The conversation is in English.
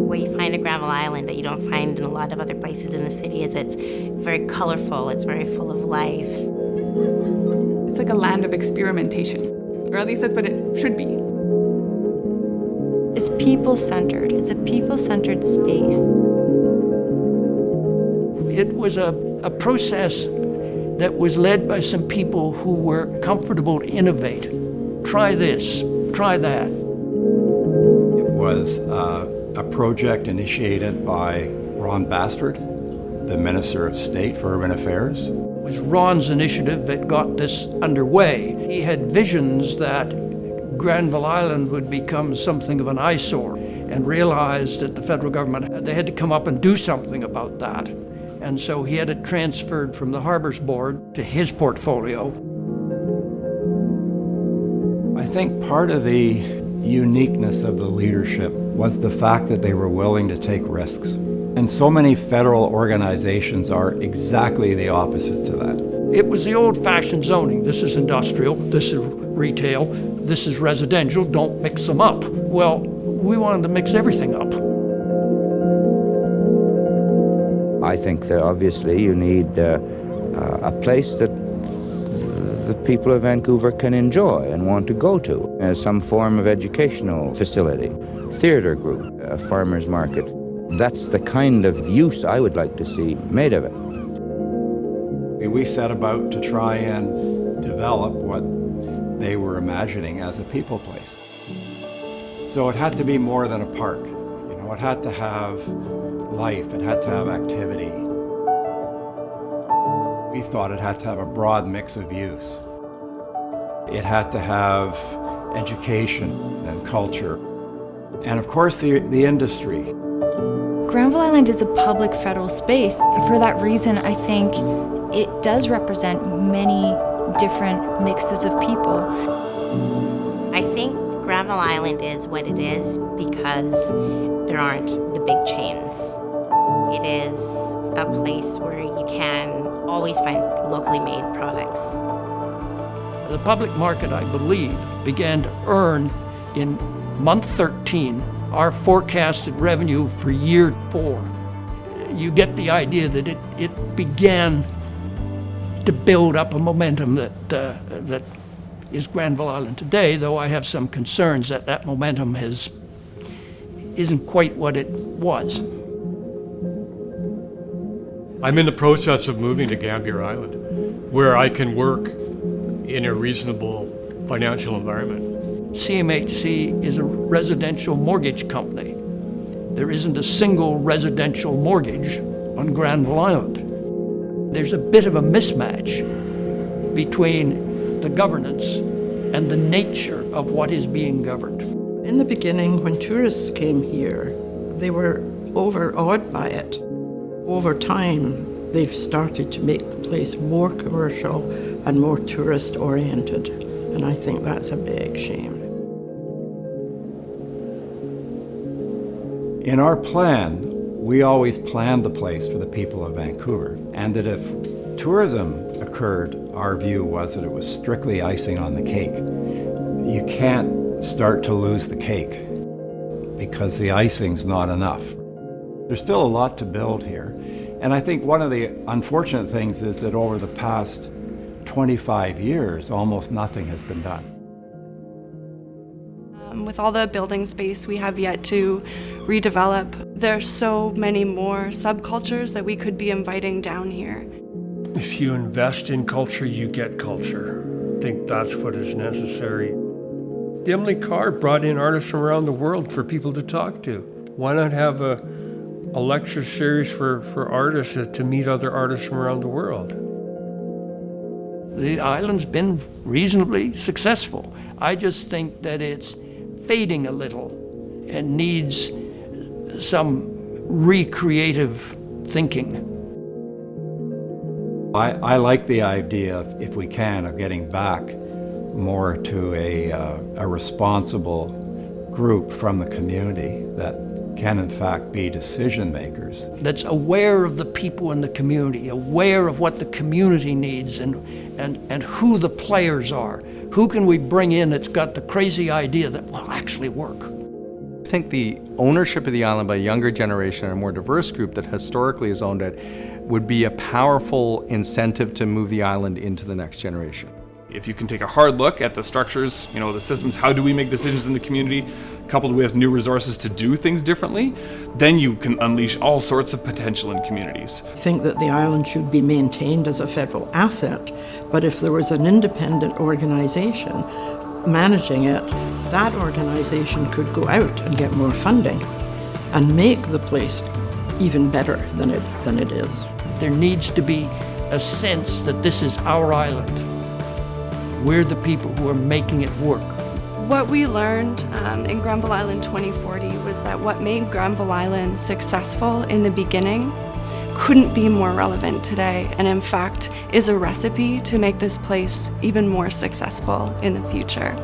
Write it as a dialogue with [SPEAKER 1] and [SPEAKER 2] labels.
[SPEAKER 1] What you find at Granville Island that you don't find in a lot of other places in the city is it's very colorful, it's very full of life.
[SPEAKER 2] It's like a land of experimentation, or at least that's what it should be.
[SPEAKER 3] It's people-centered. It's a people-centered space.
[SPEAKER 4] It was a process that was led by some people who were comfortable to innovate. Try this, try that.
[SPEAKER 5] It was a project initiated by Ron Basford, the Minister of State for Urban Affairs.
[SPEAKER 4] It was Ron's initiative that got this underway. He had visions that Granville Island would become something of an eyesore and realized that the federal government, they had to come up and do something about that. And so he had it transferred from the Harbors Board to his portfolio.
[SPEAKER 5] I think part of the uniqueness of the leadership was the fact that they were willing to take risks. And so many federal organizations are exactly the opposite to that.
[SPEAKER 4] It was the old-fashioned zoning. This is industrial, this is retail, this is residential, don't mix them up. Well, we wanted to mix everything up.
[SPEAKER 6] I think that obviously you need a place that the people of Vancouver can enjoy and want to go to. Some form of educational facility, theater group, a farmer's market. That's the kind of use I would like to see made of it.
[SPEAKER 5] We set about to try and develop what they were imagining as a people place. So it had to be more than a park. You know, it had to have life, it had to have activity. We thought it had to have a broad mix of use. It had to have education and culture, and of course the industry.
[SPEAKER 3] Granville Island is a public federal space. For that reason, I think it does represent many different mixes of people.
[SPEAKER 1] I think Granville Island is what it is because there aren't the big chains. It is a place where you can always find locally made products.
[SPEAKER 4] The public market, I believe, began to earn in month 13 our forecasted revenue for year 4. You get the idea that it began to build up a momentum that is Granville Island today, though I have some concerns that that momentum isn't quite what it was.
[SPEAKER 7] I'm in the process of moving to Granville Island, where I can work in a reasonable financial environment.
[SPEAKER 4] CMHC is a residential mortgage company. There isn't a single residential mortgage on Granville Island. There's a bit of a mismatch between the governance and the nature of what is being governed.
[SPEAKER 8] In the beginning, when tourists came here, they were overawed by it. Over time, they've started to make the place more commercial and more tourist-oriented, and I think that's a big shame.
[SPEAKER 5] In our plan, we always planned the place for the people of Vancouver, and that if tourism occurred, our view was that it was strictly icing on the cake. You can't start to lose the cake because the icing's not enough. There's still a lot to build here. And I think one of the unfortunate things is that over the past 25 years, almost nothing has been done.
[SPEAKER 9] With all the building space we have yet to redevelop, there's so many more subcultures that we could be inviting down here.
[SPEAKER 10] If you invest in culture, you get culture. I think that's what is necessary. Emily Carr brought in artists from around the world for people to talk to. Why not have a lecture series for artists to meet other artists from around the world?
[SPEAKER 4] The island's been reasonably successful. I just think that it's fading a little and needs some recreative thinking.
[SPEAKER 5] I like the idea, if we can, of getting back more to a responsible group from the community that can in fact be decision makers.
[SPEAKER 4] That's aware of the people in the community, aware of what the community needs and who the players are. Who can we bring in that's got the crazy idea that will actually work?
[SPEAKER 11] think the ownership of the island by a younger generation and a more diverse group that historically has owned it would be a powerful incentive to move the island into the next generation.
[SPEAKER 12] If you can take a hard look at the structures, the systems, how do we make decisions in the community, coupled with new resources to do things differently, then you can unleash all sorts of potential in communities.
[SPEAKER 8] I think that the island should be maintained as a federal asset, but if there was an independent organization managing it, that organization could go out and get more funding and make the place even better than it is.
[SPEAKER 4] There needs to be a sense that this is our island. We're the people who are making it work.
[SPEAKER 9] What we learned in Granville Island 2040 was that what made Granville Island successful in the beginning couldn't be more relevant today, and in fact is a recipe to make this place even more successful in the future.